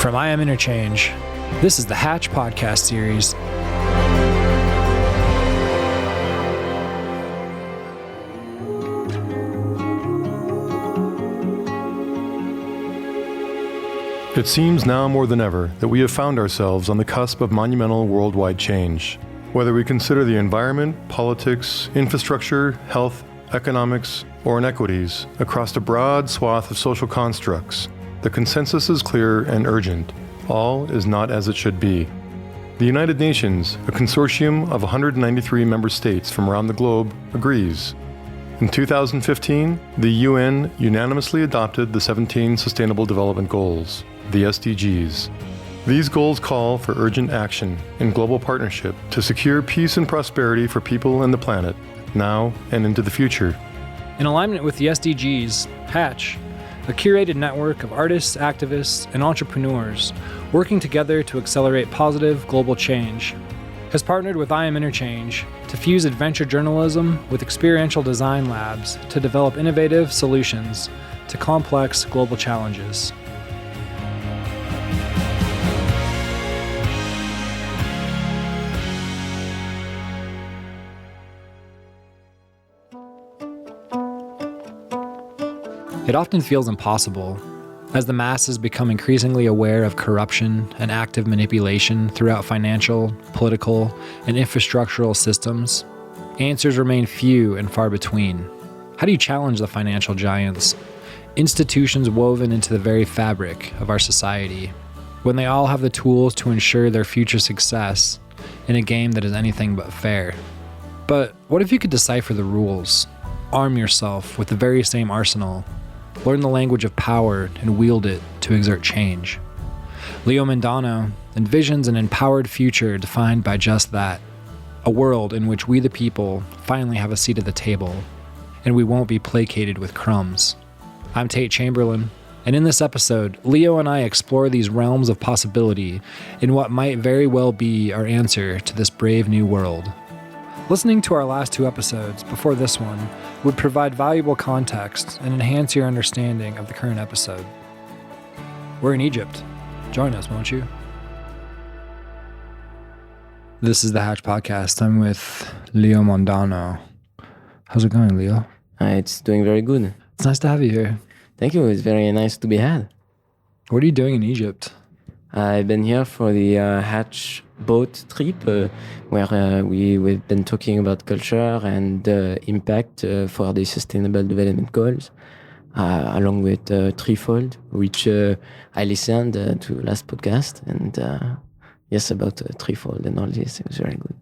From I Am Interchange, this is the Hatch podcast series. It seems now more than ever that we have found ourselves on the cusp of monumental worldwide change. Whether we consider the environment, politics, infrastructure, health, economics, or inequities across a broad swath of social constructs, the consensus is clear and urgent. All is not as it should be. The United Nations, a consortium of 193 member states from around the globe, agrees. In 2015, the UN unanimously adopted the 17 Sustainable Development Goals, the SDGs. These goals call for urgent action and global partnership to secure peace and prosperity for people and the planet, now and into the future. In alignment with the SDGs, Hatch, a curated network of artists, activists, and entrepreneurs working together to accelerate positive global change, has partnered with I Am Interchange to fuse adventure journalism with experiential design labs to develop innovative solutions to complex global challenges. It often feels impossible, as the masses become increasingly aware of corruption and active manipulation throughout financial, political, and infrastructural systems. Answers remain few and far between. How do you challenge the financial giants, institutions woven into the very fabric of our society, when they all have the tools to ensure their future success in a game that is anything but fair? But what if you could decipher the rules, arm yourself with the very same arsenal, learn the language of power and wield it to exert change? Lio Mondano envisions an empowered future defined by just that, a world in which we the people finally have a seat at the table, and we won't be placated with crumbs. I'm Tate Chamberlin, and in this episode, Lio and I explore these realms of possibility in what might very well be our answer to this brave new world. Listening to our last two episodes before this one would provide valuable context and enhance your understanding of the current episode. We're in Egypt. Join us, won't you? This is the Hatch Podcast. I'm with Lio Mondano. How's it going, Lio? It's doing very good. It's nice to have you here. Thank you. It's very nice to be had. What are you doing in Egypt? I've been here for the Hatch boat trip where we've been talking about culture and impact for the Sustainable Development Goals, along with Threefold, which I listened to last podcast, and yes, about Threefold and all this. It was very good.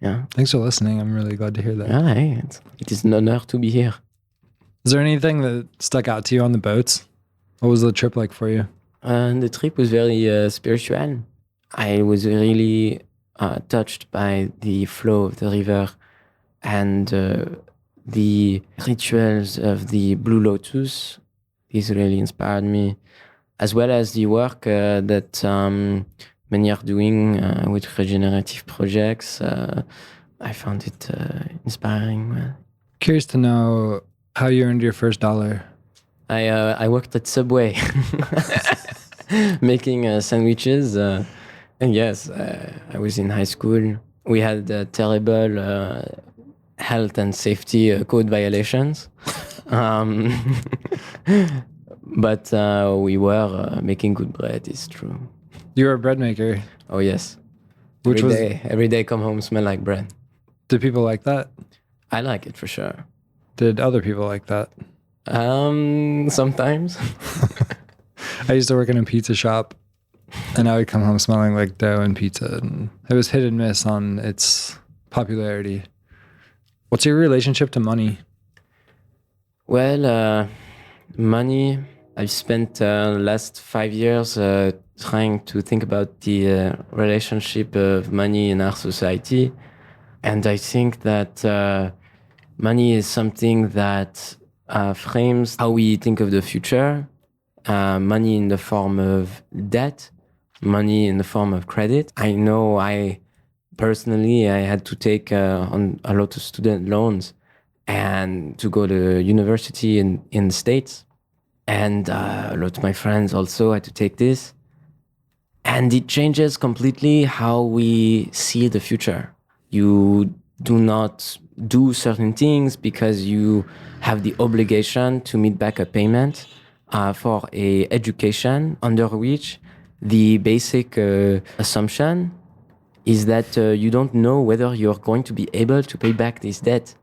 Yeah. Thanks for listening. I'm really glad to hear that. Yeah, hey, it is an honor to be here. Is there anything that stuck out to you on the boats? What was the trip like for you? The trip was very spiritual. I was really touched by the flow of the river and the rituals of the Blue Lotus. This really inspired me, as well as the work that many are doing with regenerative projects. I found it inspiring. Curious to know how you earned your first dollar. I worked at Subway making sandwiches. And yes, I was in high school. We had terrible health and safety code violations. But we were making good bread, it's true. You were a bread maker? Oh, yes. Every day come home, smell like bread. Did people like that? I like it for sure. Did other people like that? Sometimes. I used to work in a pizza shop, and I would come home smelling like dough and pizza, and it was hit and miss on its popularity. What's your relationship to money? Well, money, I've spent the last 5 years trying to think about the relationship of money in our society. And I think that money is something that frames how we think of the future. Money in the form of debt, money in the form of credit. I know I had to take on a lot of student loans and to go to university in the States. And a lot of my friends also had to take this. And it changes completely how we see the future. You do not do certain things because you have the obligation to meet back a payment for a education under which the basic assumption is that you don't know whether you're going to be able to pay back this debt.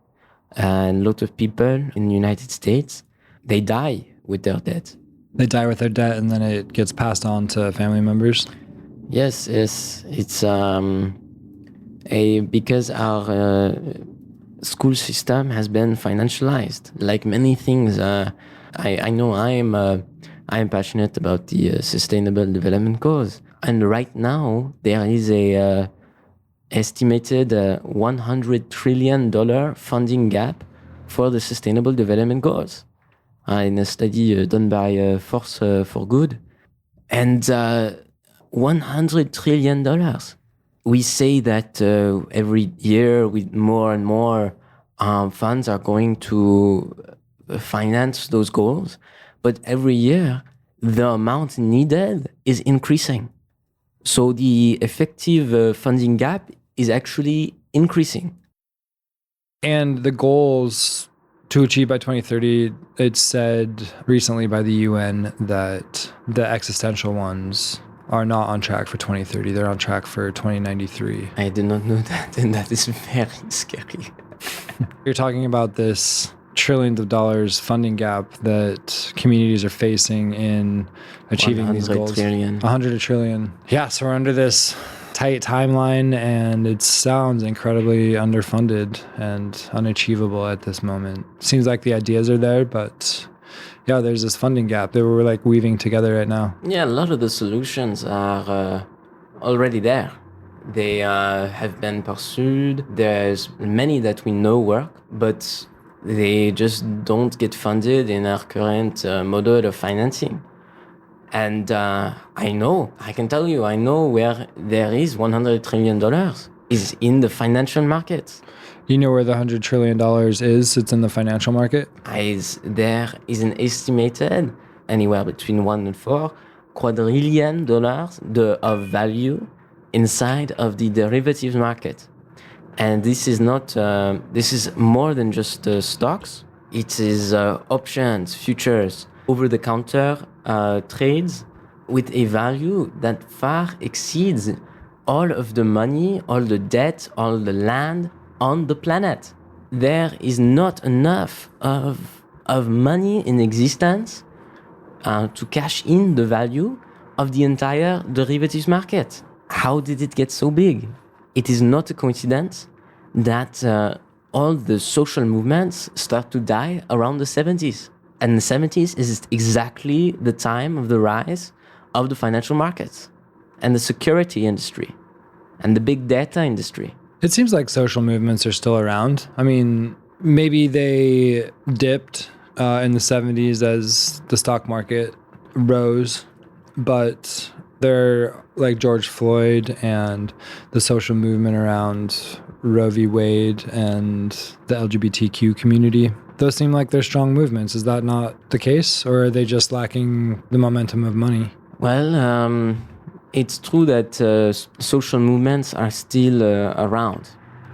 And a lot of people in the United States, they die with their debt. They die with their debt and then it gets passed on to family members? Yes, it's because our school system has been financialized. Like many things, I know I am passionate about the sustainable development goals, and right now there is a estimated $100 trillion funding gap for the sustainable development goals in a study done by Force for Good, and $100 trillion. We say that every year with more and more funds are going to finance those goals, but every year the amount needed is increasing. So the effective funding gap is actually increasing. And the goals to achieve by 2030, it's said recently by the UN that the existential ones are not on track for 2030. They're on track for 2093. I did not know that, and that is very scary. You're talking about this trillions of dollars funding gap that communities are facing in achieving these goals. 100 trillion. Yeah, so we're under this tight timeline, and it sounds incredibly underfunded and unachievable at this moment. Seems like the ideas are there, but yeah, there's this funding gap that we're like weaving together right now. Yeah, a lot of the solutions are already there. They have been pursued. There's many that we know work, but they just don't get funded in our current model of financing. And I can tell you, I know where there is $100 trillion is in the financial markets. You know where the $100 trillion is? It's in the financial market? There is an estimated anywhere between 1 and 4 quadrillion dollars of value inside of the derivatives market. And this is not, this is more than just stocks. It is options, futures, over-the-counter trades with a value that far exceeds all of the money, all the debt, all the land on the planet. There is not enough of money in existence to cash in the value of the entire derivatives market. How did it get so big? It is not a coincidence that all the social movements start to die around the 70s. And the 70s is exactly the time of the rise of the financial markets and the security industry and the big data industry. It seems like social movements are still around. I mean, maybe they dipped in the 70s as the stock market rose, but they're like George Floyd and the social movement around Roe v. Wade and the LGBTQ community. Those seem like they're strong movements. Is that not the case, or are they just lacking the momentum of money? Well, it's true that social movements are still around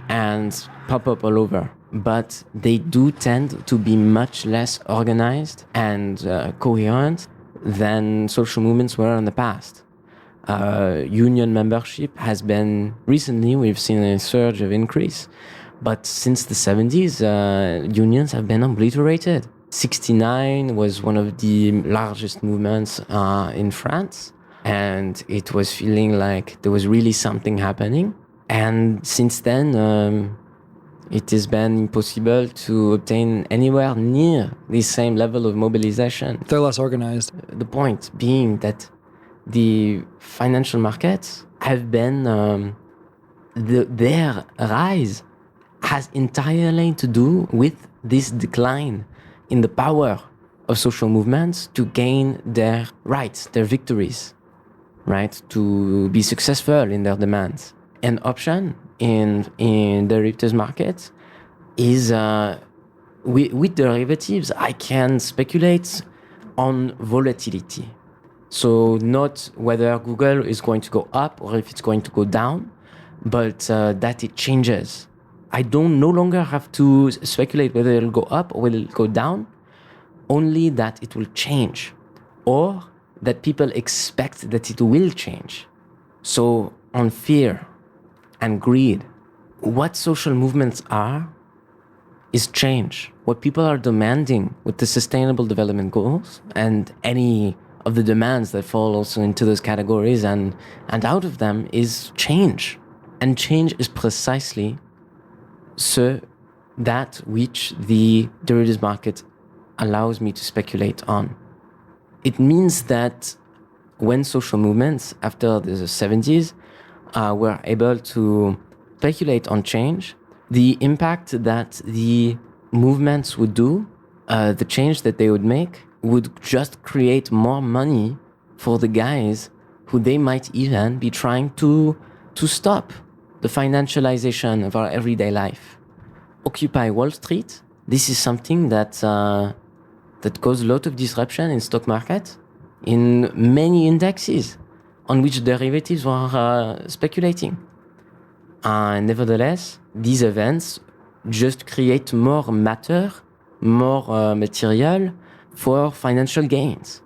and pop up all over, but they do tend to be much less organized and coherent than social movements were in the past. Union membership has been, recently we've seen a surge of increase, but since the 70s, unions have been obliterated. 69 was one of the largest movements in France, and it was feeling like there was really something happening. And since then, it has been impossible to obtain anywhere near the same level of mobilization. They're less organized. The point being that the financial markets have been, their rise has entirely to do with this decline in the power of social movements to gain their rights, their victories, right? To be successful in their demands. An option in derivatives markets is, with derivatives, I can speculate on volatility. So not whether Google is going to go up or if it's going to go down, but that it changes. I don't no longer have to speculate whether it'll go up or will it go down, only that it will change, or that people expect that it will change. So on fear and greed, what social movements are is change. What people are demanding with the Sustainable Development Goals and any of the demands that fall also into those categories and out of them is change. And change is precisely that which the derivatives market allows me to speculate on. It means that when social movements after the 70s were able to speculate on change, the impact that the movements would do, the change that they would make, would just create more money for the guys who they might even be trying to stop the financialization of our everyday life. Occupy Wall Street, this is something that caused a lot of disruption in stock market, in many indexes on which derivatives were speculating. Nevertheless, these events just create more matter, more material for financial gains.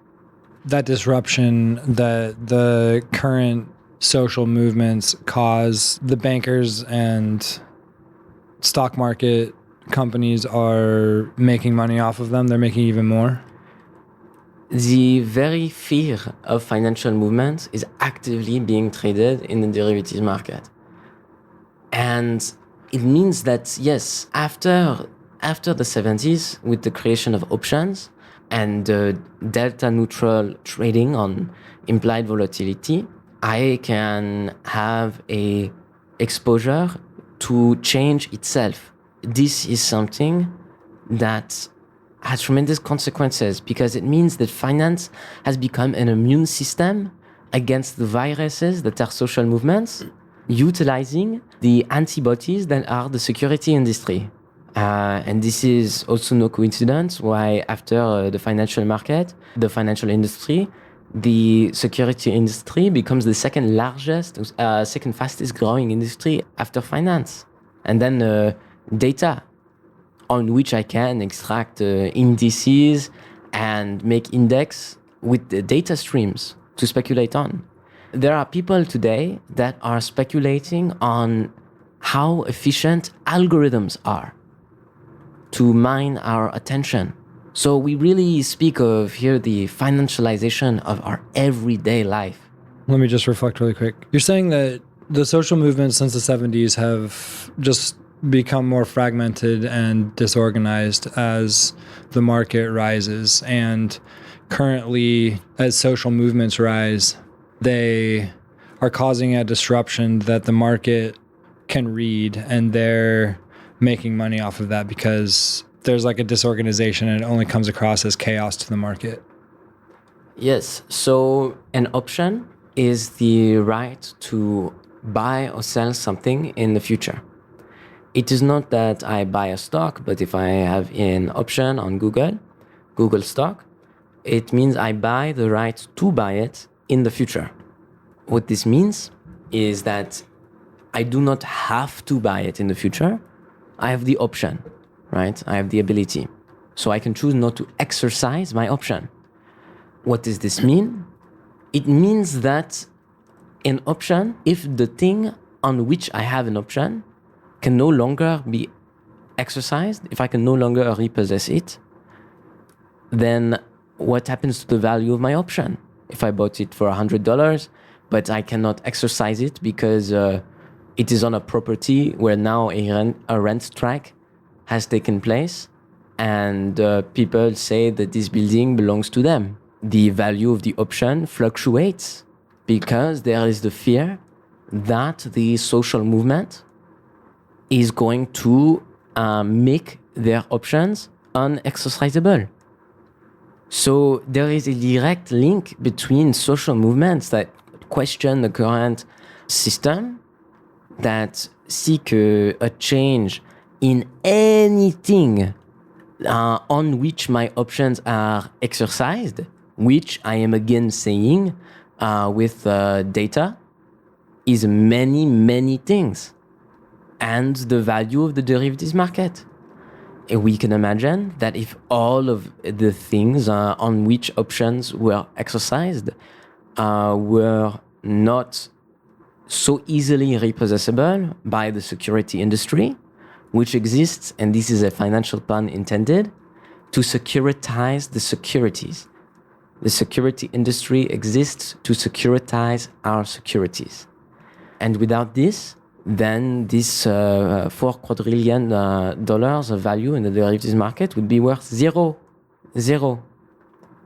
That disruption that the current social movements cause, the bankers and stock market companies are making money off of them. They're making even more. The very fear of financial movements is actively being traded in the derivatives market. And it means that, yes, after the 70s, with the creation of options and delta neutral trading on implied volatility, I can have a exposure to change itself. This is something that has tremendous consequences because it means that finance has become an immune system against the viruses that are social movements, utilizing the antibodies that are the security industry. And this is also no coincidence why after the financial market, the financial industry, the security industry becomes the second fastest growing industry after finance. And then data, on which I can extract indices and make index with the data streams to speculate on. There are people today that are speculating on how efficient algorithms are to mine our attention. So we really speak of here the financialization of our everyday life. Let me just reflect really quick. You're saying that the social movements since the 70s have just become more fragmented and disorganized as the market rises. And currently, as social movements rise, they are causing a disruption that the market can read, and they're making money off of that because there's like a disorganization and it only comes across as chaos to the market. Yes, so an option is the right to buy or sell something in the future. It is not that I buy a stock, but if I have an option on Google stock, it means I buy the right to buy it in the future. What this means is that I do not have to buy it in the future. I have the option, right? I have the ability. So I can choose not to exercise my option. What does this mean? It means that an option, if the thing on which I have an option can no longer be exercised, if I can no longer repossess it, then what happens to the value of my option? If I bought it for $100, but I cannot exercise it because it is on a property where now a rent strike has taken place, and people say that this building belongs to them. The value of the option fluctuates because there is the fear that the social movement is going to make their options unexercisable. So there is a direct link between social movements that question the current system, that seek a change in anything on which my options are exercised, which I am again saying with data is many, many things, and the value of the derivatives market. We can imagine that if all of the things on which options were exercised were not so easily repossessible by the security industry, which exists, and this is a financial pun intended, to securitize the securities. The security industry exists to securitize our securities. And without this, then this $4 quadrillion of value in the derivatives market would be worth zero.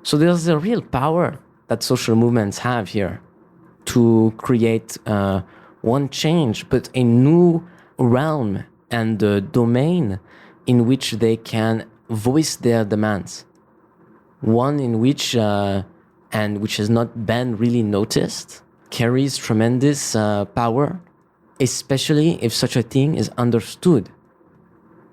So there's a real power that social movements have here to create one change, but a new realm and domain in which they can voice their demands. One in which, and which has not been really noticed, carries tremendous power, especially if such a thing is understood.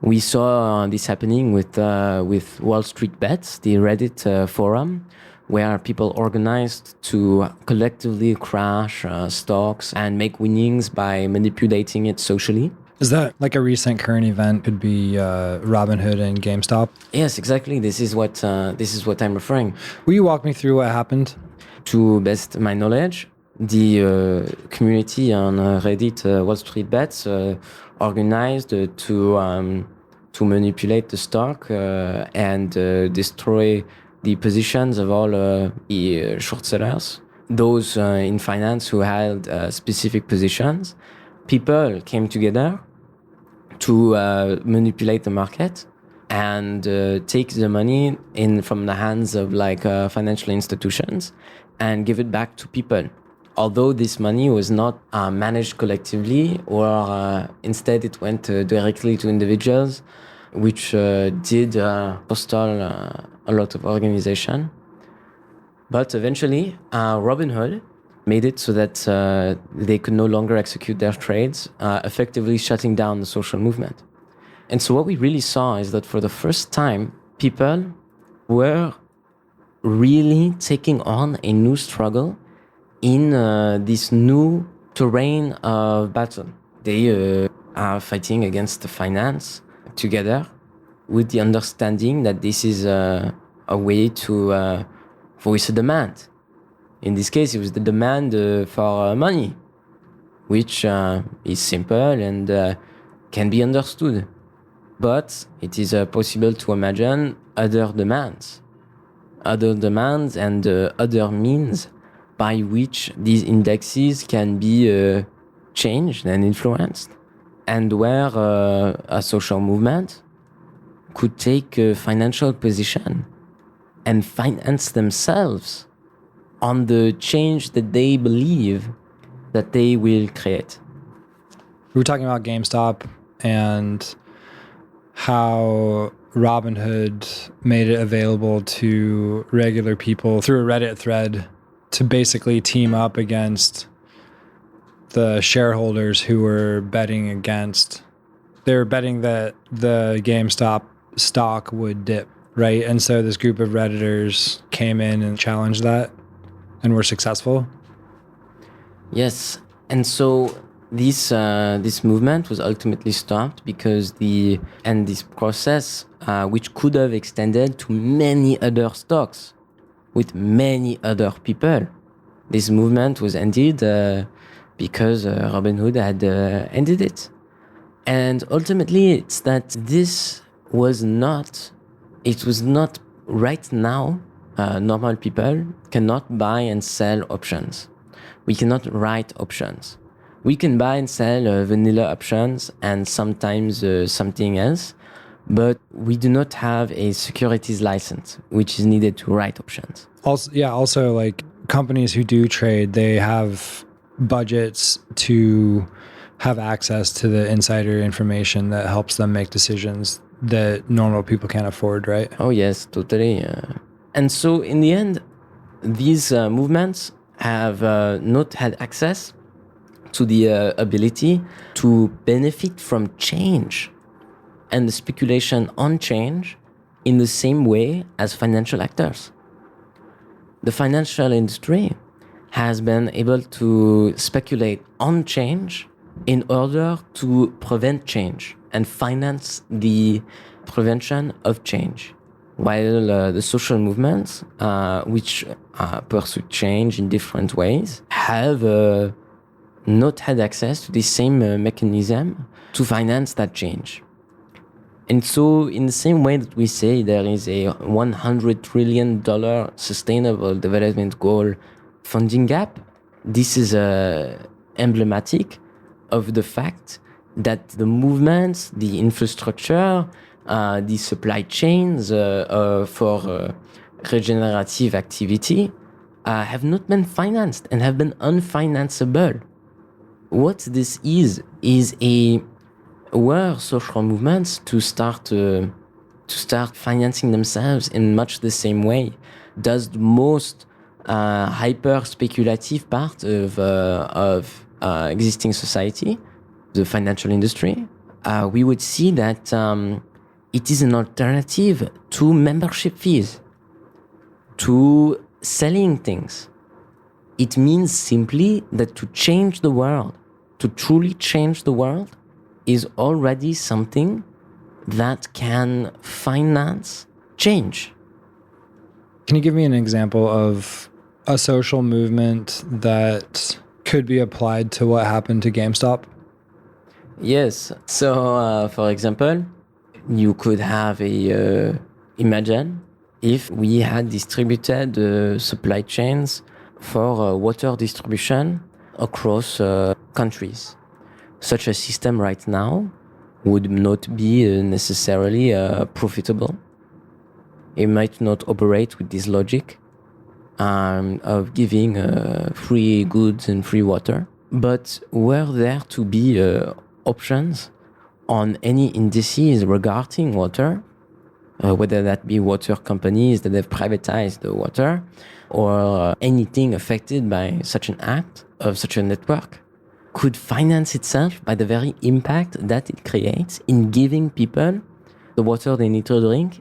We saw this happening with Wall Street Bets, the Reddit forum, where people organized to collectively crash stocks and make winnings by manipulating it socially. Is that like a recent current event? Could be Robinhood and GameStop? Yes, exactly. This is what I'm referring. Will you walk me through what happened? To best my knowledge, the community on Reddit, Wall Street Bets, organized to manipulate the stock and destroy the positions of all the short sellers, those in finance who held specific positions. People came together to manipulate the market and take the money from the hands of financial institutions and give it back to people. Although this money was not managed collectively, or instead it went directly to individuals, which did forestall a lot of organization. But eventually, Robinhood made it so that they could no longer execute their trades, effectively shutting down the social movement. And so what we really saw is that for the first time, people were really taking on a new struggle in this new terrain of battle. They are fighting against the finance together with the understanding that this is a way to voice a demand. In this case, it was the demand for money, which is simple and can be understood. But it is possible to imagine other demands and other means by which these indexes can be changed and influenced, and where a social movement could take a financial position and finance themselves on the change that they believe that they will create. We were talking about GameStop and how Robinhood made it available to regular people through a Reddit thread to basically team up against the shareholders who were betting against. They were betting that the GameStop stock would dip, right? And so this group of Redditors came in and challenged that and were successful. Yes, and so this movement was ultimately stopped because this process, which could have extended to many other stocks with many other people, this movement was ended because Robinhood had ended it. And ultimately, it's that this was not right now. Normal people cannot buy and sell options. We cannot write options. We can buy and sell vanilla options and sometimes something else, but we do not have a securities license, which is needed to write options. Also like companies who do trade, they have budgets to have access to the insider information that helps them make decisions that normal people can't afford, right? Oh yes, totally. And so in the end, these movements have not had access to the ability to benefit from change and the speculation on change in the same way as financial actors. the financial industry has been able to speculate on change in order to prevent change and finance the prevention of change. While the social movements, which pursue change in different ways, have not had access to the same mechanism to finance that change. And so, in the same way that we say there is a $100 trillion sustainable development goal funding gap, this is emblematic of the fact that the movements, the infrastructure, the supply chains for regenerative activity have not been financed and have been unfinanceable. What this is were social movements to start financing themselves in much the same way does the most hyper speculative part of existing society, the financial industry. We would see that it is an alternative to membership fees, to selling things. It means simply that to change the world, to truly change the world, is already something that can finance change. Can you give me an example of a social movement that could be applied to what happened to GameStop? Yes. So, for example, you could have imagine if we had distributed supply chains for water distribution across countries. Such a system right now would not be necessarily profitable. It might not operate with this logic of giving free goods and free water. But were there to be options on any indices regarding water, whether that be water companies that have privatized the water, or anything affected by such an act of such a network, could finance itself by the very impact that it creates in giving people the water they need to drink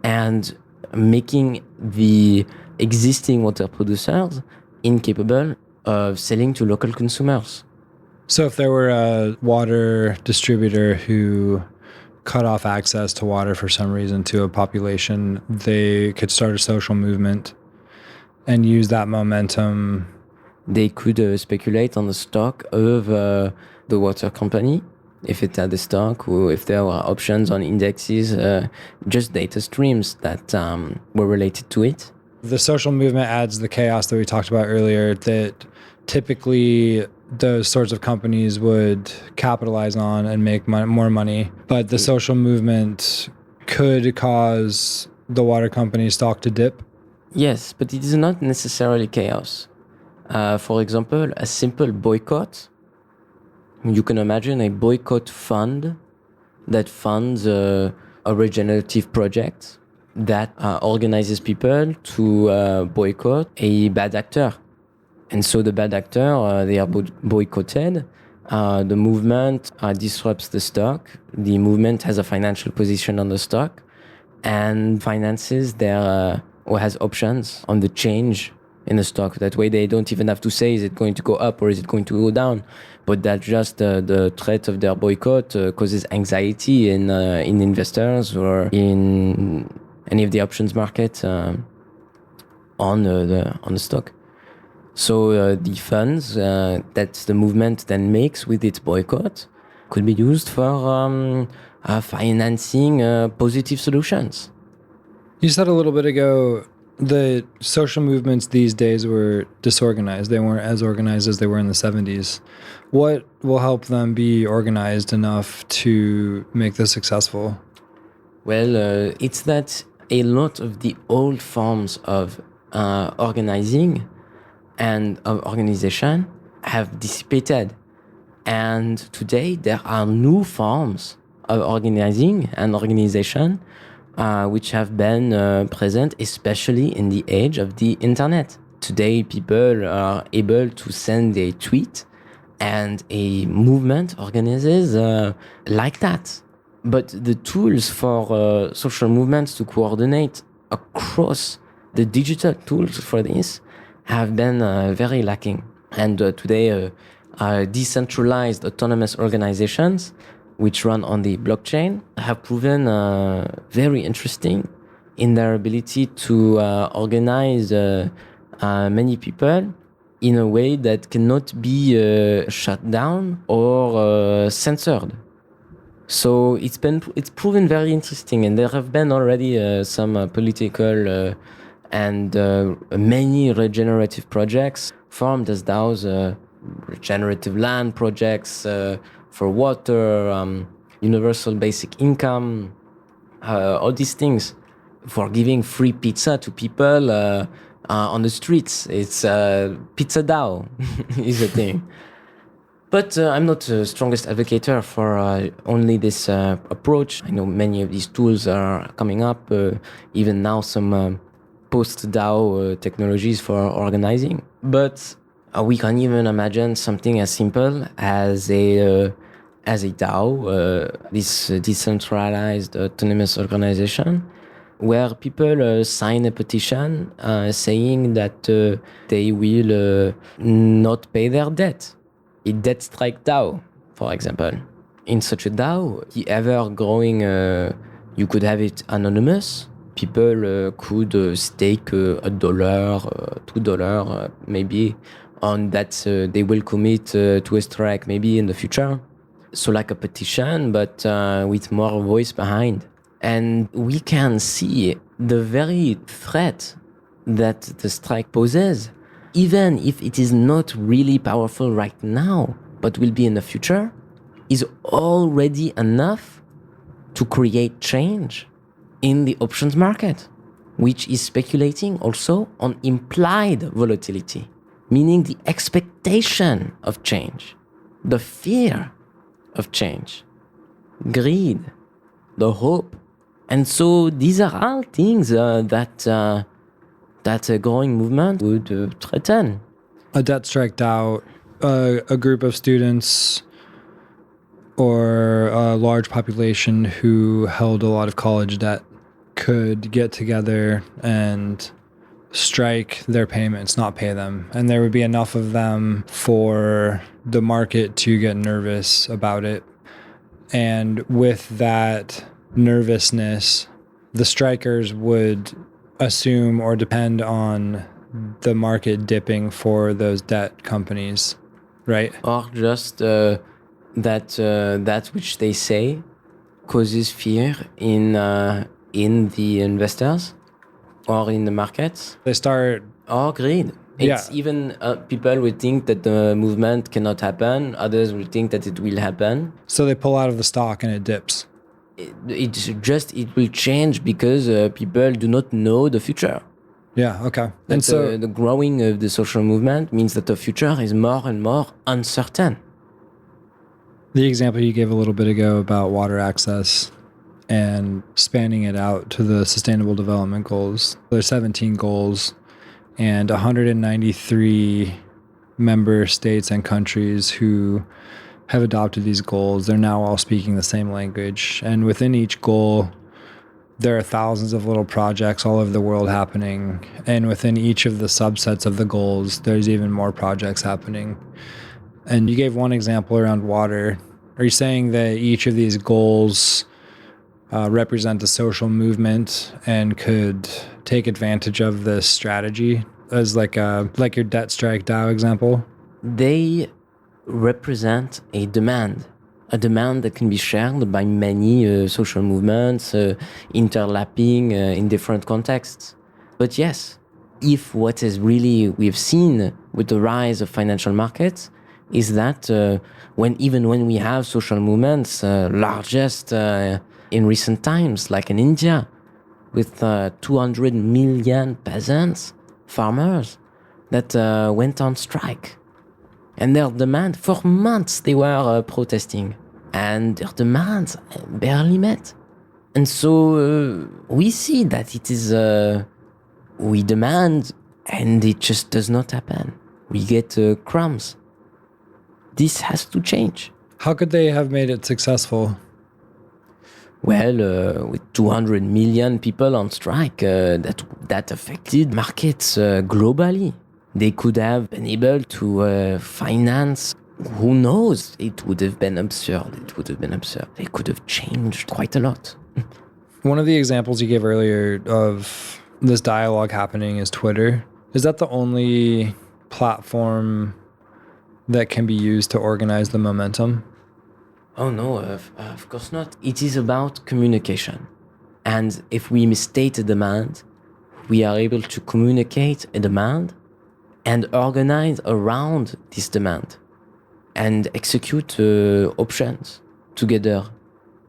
and making the existing water producers incapable of selling to local consumers. So if there were a water distributor who cut off access to water for some reason to a population, they could start a social movement and use that momentum. They could speculate on the stock of the water company, if it had a stock, or if there were options on indexes, just data streams that were related to it. The social movement adds the chaos that we talked about earlier that typically those sorts of companies would capitalize on and make more money. But the social movement could cause the water company stock to dip. Yes, but it is not necessarily chaos. For example, a simple boycott. You can imagine a boycott fund that funds a regenerative project that organizes people to boycott a bad actor. And so the bad actor, they are boycotted. The movement disrupts the stock. The movement has a financial position on the stock and finances their or has options on the change in the stock. That way they don't even have to say, is it going to go up or is it going to go down? But that just the threat of their boycott causes anxiety in investors or in any of the options market on the stock. So the funds that the movement then makes with its boycott could be used for financing positive solutions. You said a little bit ago that social movements these days were disorganized. They weren't as organized as they were in the 70s. What will help them be organized enough to make this successful? Well, it's that a lot of the old forms of organizing and of organization have dissipated. And today there are new forms of organizing and organization which have been present, especially in the age of the internet. Today, people are able to send a tweet and a movement organizes like that. But the tools for social movements to coordinate across the digital tools for this have been very lacking. And today, decentralized autonomous organizations which run on the blockchain have proven very interesting in their ability to organize many people in a way that cannot be shut down or censored. So it's proven very interesting, and there have been already some political and many regenerative projects formed as DAOs, regenerative land projects for water, universal basic income, all these things, for giving free pizza to people on the streets. It's pizza DAO is a thing. But I'm not the strongest advocate for only this approach. I know many of these tools are coming up, even now some post-DAO technologies for organizing. But we can even imagine something as simple as a DAO, this decentralized autonomous organization, where people sign a petition saying that they will not pay their debt. A debt strike DAO, for example. In such a DAO, the ever-growing, you could have it anonymous. People could stake $1, $2, maybe, on that they will commit to a strike maybe in the future. So like a petition, but with more voice behind. And we can see the very threat that the strike poses, even if it is not really powerful right now, but will be in the future, is already enough to create change in the options market, which is speculating also on implied volatility, meaning the expectation of change, the fear of change, greed, the hope. And so these are all things that a growing movement would threaten. A debt strike DAO, a group of students or a large population who held a lot of college debt could get together and strike their payments, not pay them. And there would be enough of them for the market to get nervous about it. And with that nervousness, the strikers would assume or depend on the market dipping for those debt companies, right? Or just that which they say causes fear in the investors or in the markets. They start... Or greed. It's even people will think that the movement cannot happen. Others will think that it will happen. So they pull out of the stock and it dips. It will change because people do not know the future. Yeah, okay. And so the growing of the social movement means that the future is more and more uncertain. The example you gave a little bit ago about water access and spanning it out to the Sustainable Development Goals. There's 17 goals and 193 member states and countries who have adopted these goals. They're now all speaking the same language. And within each goal, there are thousands of little projects all over the world happening. And within each of the subsets of the goals, there's even more projects happening. And you gave one example around water. Are you saying that each of these goals represent a social movement and could take advantage of this strategy as like your debt strike DAO example? They represent a demand that can be shared by many social movements, interlapping in different contexts. But yes, if what is really we've seen with the rise of financial markets is that when we have social movements, largest in recent times, like in India, with 200 million peasants, farmers, that went on strike. And their demand, for months they were protesting, and their demands barely met. And so we see that it is, we demand, and it just does not happen. We get crumbs. This has to change. How could they have made it successful? With 200 million people on strike, that affected markets globally. They could have been able to finance. Who knows? It would have been absurd. They could have changed quite a lot. One of the examples you gave earlier of this dialogue happening is Twitter. Is that the only platform that can be used to organize the momentum? Oh no, of course not. It is about communication. And if we misstate a demand, we are able to communicate a demand and organize around this demand and execute options together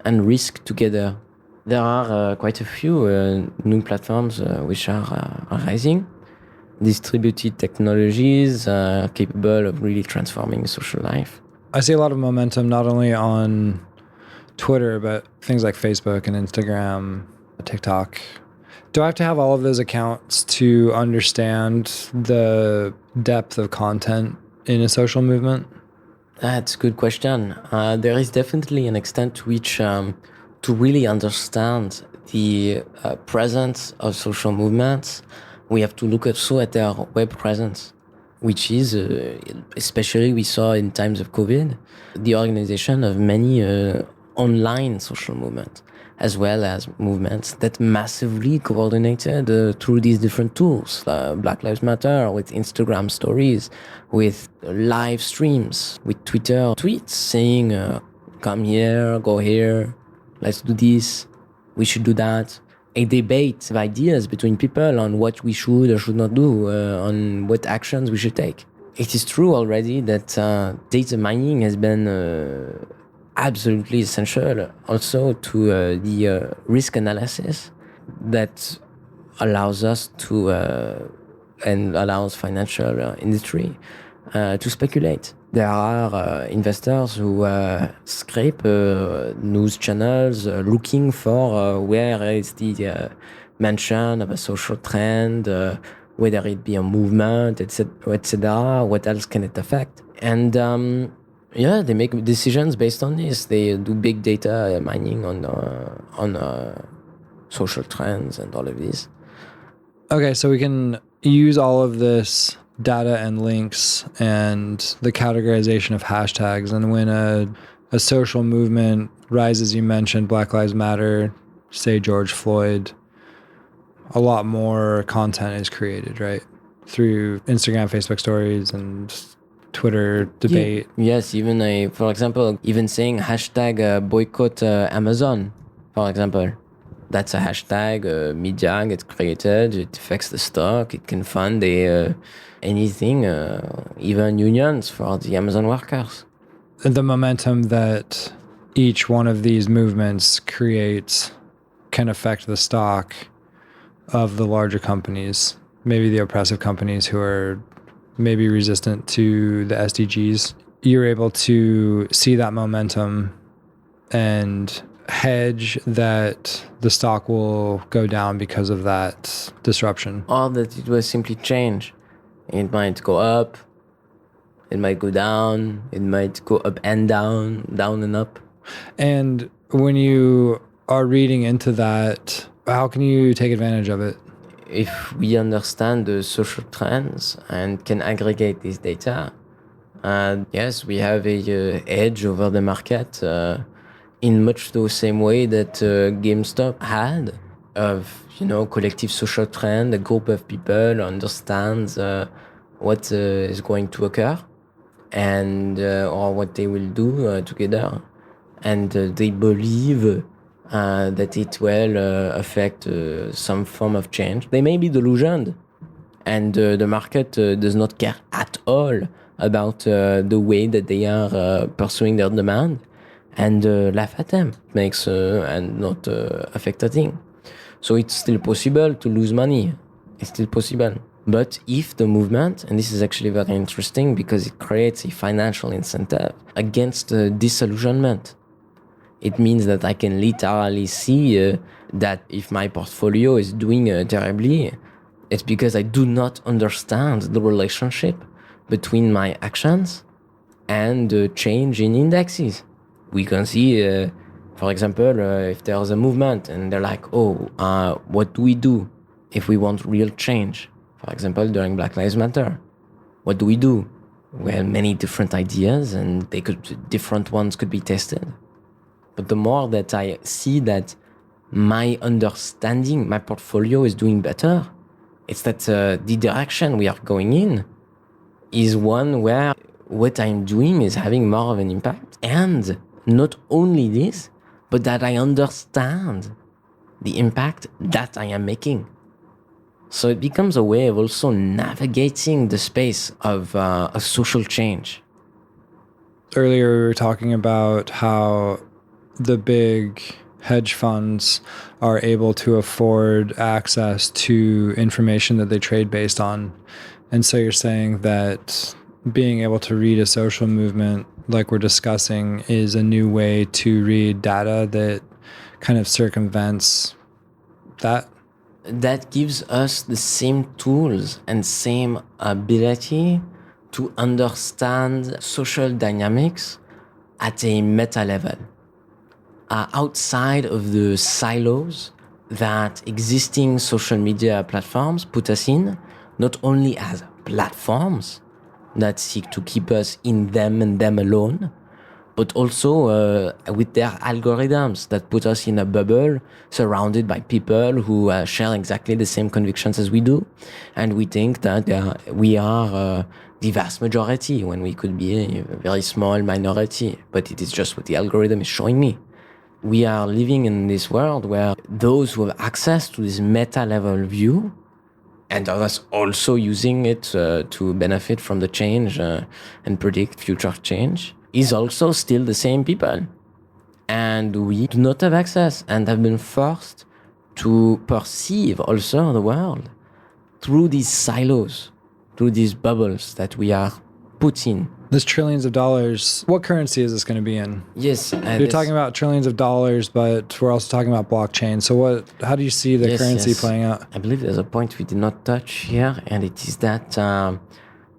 and risk together. There are quite a few new platforms which are rising. Distributed technologies capable of really transforming social life. I see a lot of momentum not only on Twitter, but things like Facebook and Instagram, TikTok. Do I have to have all of those accounts to understand the depth of content in a social movement? That's a good question. There is definitely an extent to which to really understand the presence of social movements, we have to look also at their web presence, which is, especially we saw in times of COVID, the organization of many online social movements, as well as movements that massively coordinated through these different tools. Black Lives Matter, with Instagram stories, with live streams, with Twitter tweets saying, come here, go here, let's do this, we should do that. A debate of ideas between people on what we should or should not do, on what actions we should take. It is true already that data mining has been absolutely essential also to the risk analysis that allows us to and allows financial industry to speculate. There are investors who scrape news channels looking for where is the mention of a social trend, whether it be a movement, etc., what else can it affect. And they make decisions based on this. They do big data mining on social trends and all of this. Okay, so we can use all of this data and links and the categorization of hashtags. And when a social movement rises, you mentioned Black Lives Matter, say George Floyd, a lot more content is created, right? Through Instagram, Facebook stories, and Twitter debate. Yeah. Yes, even for example, even saying hashtag boycott Amazon, for example. That's a hashtag, media gets created, it affects the stock, it can fund anything, even unions for the Amazon workers. The momentum that each one of these movements creates can affect the stock of the larger companies, maybe the oppressive companies who are maybe resistant to the SDGs. You're able to see that momentum and hedge that the stock will go down because of that disruption. Or that it will simply change. It might go up, it might go down, it might go up and down, down and up. And when you are reading into that, how can you take advantage of it? If we understand the social trends and can aggregate this data, yes, we have a edge over the market in much the same way that GameStop had of, collective social trend, a group of people understands what is going to occur and or what they will do together. And they believe that it will affect some form of change. They may be delusioned, and the market does not care at all about the way that they are pursuing their demand, and laugh at them, makes and not affect a thing. So it's still possible to lose money. It's still possible. But if the movement, and this is actually very interesting because it creates a financial incentive against disillusionment. It means that I can literally see that if my portfolio is doing terribly, it's because I do not understand the relationship between my actions and change in indexes. We can see For example, if there's a movement and they're like, what do we do if we want real change? For example, during Black Lives Matter, what do we do? Well, many different ideas, and different ones could be tested. But the more that I see that my understanding, my portfolio is doing better, it's that the direction we are going in is one where what I'm doing is having more of an impact. And not only this, but that I understand the impact that I am making. So it becomes a way of also navigating the space of a social change. Earlier, we were talking about how the big hedge funds are able to afford access to information that they trade based on. And so you're saying that being able to read a social movement like we're discussing is a new way to read data that kind of circumvents that? That gives us the same tools and same ability to understand social dynamics at a meta level, outside of the silos that existing social media platforms put us in, not only as platforms that seek to keep us in them and them alone, but also with their algorithms that put us in a bubble surrounded by people who share exactly the same convictions as we do. And we think that we are the vast majority when we could be a very small minority. But it is just what the algorithm is showing me. We are living in this world where those who have access to this meta-level view and us also using it to benefit from the change and predict future change is also still the same people. And we do not have access and have been forced to perceive also the world through these silos, through these bubbles that we are put in. This trillions of dollars, what currency is this going to be in? Yes. You're talking about trillions of dollars, but we're also talking about blockchain. So how do you see the currency playing out? I believe there's a point we did not touch here, and it is that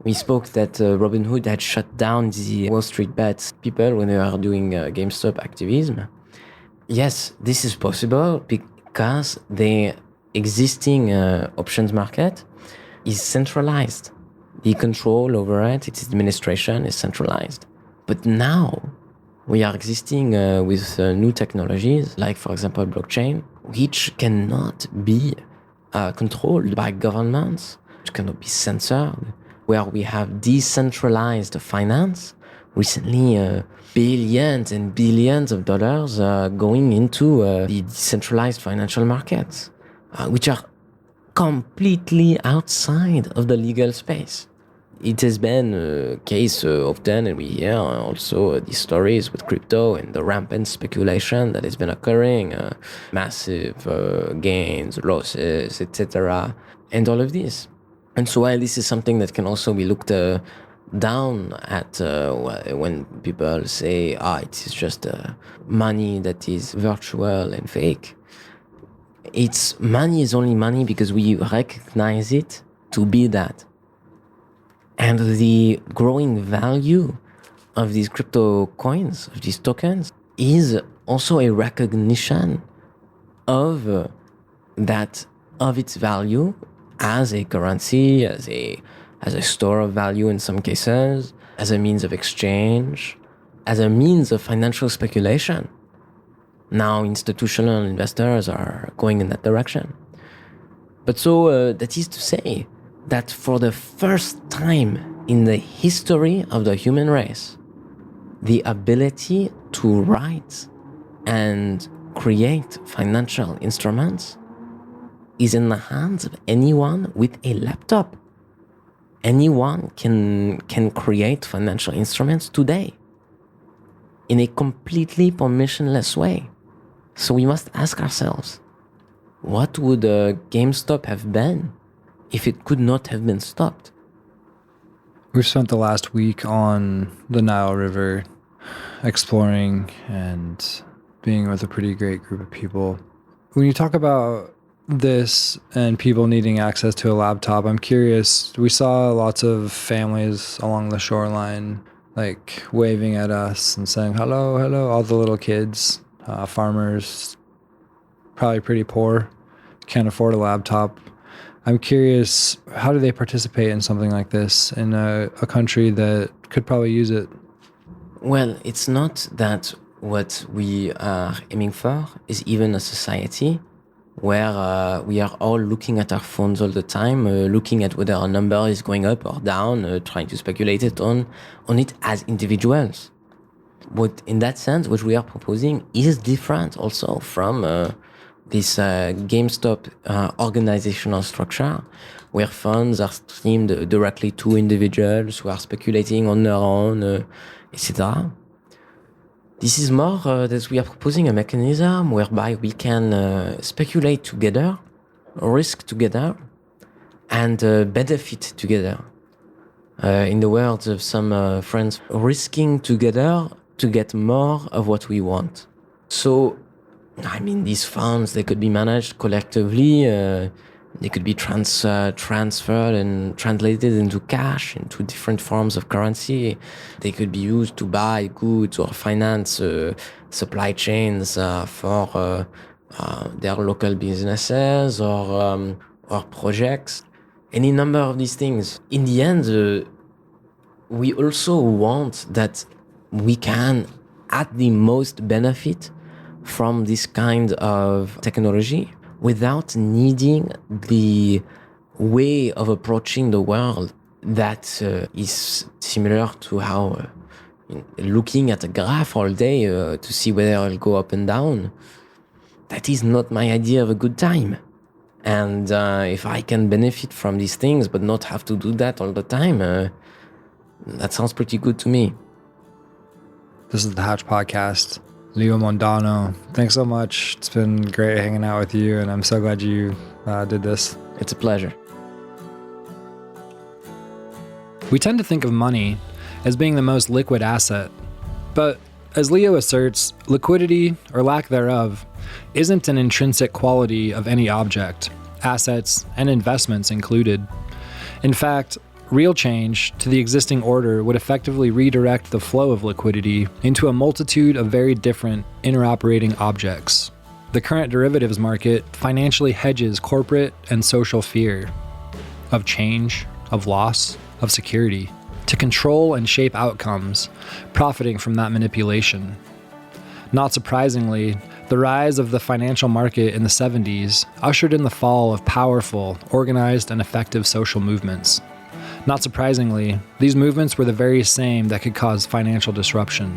we spoke that Robinhood had shut down the Wall Street bets people when they were doing GameStop activism. Yes, this is possible because the existing options market is centralized. The control over it, its administration is centralized. But now we are existing with new technologies, like for example blockchain, which cannot be controlled by governments, which cannot be censored, where we have decentralized finance. Recently, billions and billions of dollars going into the decentralized financial markets, which are completely outside of the legal space. It has been a case often, and we hear also these stories with crypto and the rampant speculation that has been occurring, massive gains, losses, etc., and all of this. And so while this is something that can also be looked down at when people say, it is just money that is virtual and fake, money is only money because we recognize it to be that. And the growing value of these crypto coins, of these tokens, is also a recognition of its value as a currency, as a store of value in some cases, as a means of exchange, as a means of financial speculation. Now institutional investors are going in that direction. But so that is to say that for the first time in the history of the human race, the ability to write and create financial instruments is in the hands of anyone with a laptop. Anyone can create financial instruments today in a completely permissionless way. So we must ask ourselves, what would GameStop have been if it could not have been stopped? We've spent the last week on the Nile River exploring and being with a pretty great group of people. When you talk about this and people needing access to a laptop, I'm curious, we saw lots of families along the shoreline like waving at us and saying hello, hello, all the little kids. farmers, probably pretty poor, can't afford a laptop. I'm curious, how do they participate in something like this in a country that could probably use it? Well, it's not that what we are aiming for is even a society where we are all looking at our phones all the time, looking at whether our number is going up or down, trying to speculate on it as individuals. But in that sense, what we are proposing is different also from this GameStop organizational structure, where funds are streamed directly to individuals who are speculating on their own, etc. This is more that we are proposing a mechanism whereby we can speculate together, risk together, and benefit together. In the words of some friends, risking together to get more of what we want. So, I mean, these funds, they could be managed collectively, they could be transferred and translated into cash, into different forms of currency. They could be used to buy goods or finance supply chains for their local businesses or projects. Any number of these things. In the end, we also want that we can, at the most, benefit from this kind of technology without needing the way of approaching the world that is similar to how looking at a graph all day to see whether it'll go up and down. That is not my idea of a good time. And if I can benefit from these things but not have to do that all the time, that sounds pretty good to me. This is the Hatch Podcast. Lio Mondano, thanks so much. It's been great hanging out with you, and I'm so glad you did this. It's a pleasure. We tend to think of money as being the most liquid asset, but as Lio asserts, liquidity, or lack thereof, isn't an intrinsic quality of any object, assets and investments included. In fact, real change to the existing order would effectively redirect the flow of liquidity into a multitude of very different interoperating objects. The current derivatives market financially hedges corporate and social fear of change, of loss, of security, to control and shape outcomes, profiting from that manipulation. Not surprisingly, the rise of the financial market in the 70s ushered in the fall of powerful, organized, and effective social movements. Not surprisingly, these movements were the very same that could cause financial disruption.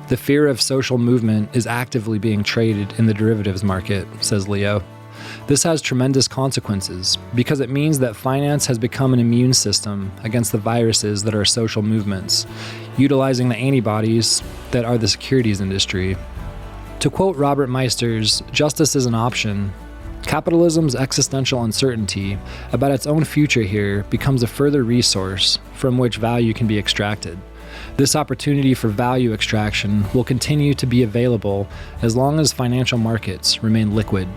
The fear of social movement is actively being traded in the derivatives market, says Lio. This has tremendous consequences because it means that finance has become an immune system against the viruses that are social movements, utilizing the antibodies that are the securities industry. To quote Robert Meister's "Justice is an option," capitalism's existential uncertainty about its own future here becomes a further resource from which value can be extracted. This opportunity for value extraction will continue to be available as long as financial markets remain liquid.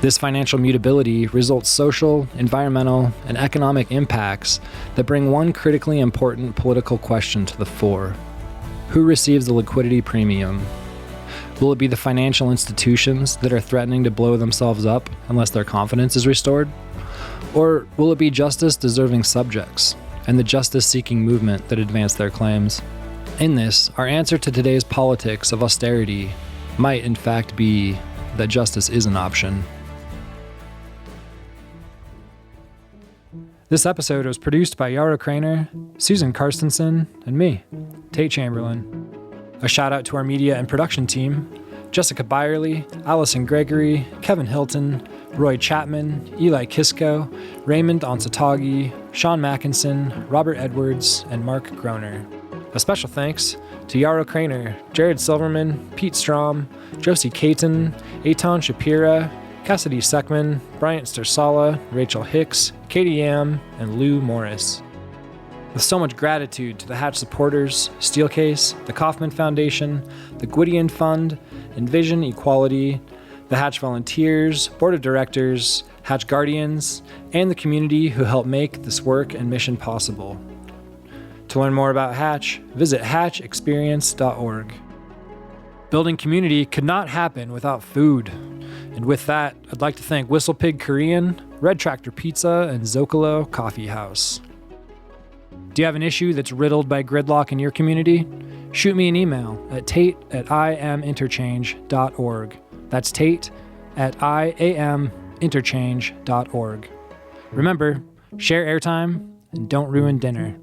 This financial mutability results social, environmental, and economic impacts that bring one critically important political question to the fore. Who receives the liquidity premium? Will it be the financial institutions that are threatening to blow themselves up unless their confidence is restored? Or will it be justice-deserving subjects and the justice-seeking movement that advance their claims? In this, our answer to today's politics of austerity might in fact be that justice is an option. This episode was produced by Yara Craner, Susan Karstensen, and me, Tate Chamberlin. A shout out to our media and production team, Jessica Byerly, Allison Gregory, Kevin Hilton, Roy Chapman, Eli Kisko, Raymond Onsatagi, Sean Mackinson, Robert Edwards, and Mark Groner. A special thanks to Yaro Craner, Jared Silverman, Pete Strom, Josie Caton, Eitan Shapira, Cassidy Seckman, Bryant Stersala, Rachel Hicks, Katie Yam, and Lou Morris. With so much gratitude to the Hatch supporters, Steelcase, the Kauffman Foundation, the Gwydion Fund, Envision Equality, the Hatch volunteers, board of directors, Hatch guardians, and the community who help make this work and mission possible. To learn more about Hatch, visit hatchexperience.org. Building community could not happen without food. And with that, I'd like to thank Whistle Pig Korean, Red Tractor Pizza, and Zocalo Coffee House. Do you have an issue that's riddled by gridlock in your community? Shoot me an email at tate@iaminterchange.org. That's tate@iaminterchange.org. Remember, share airtime and don't ruin dinner.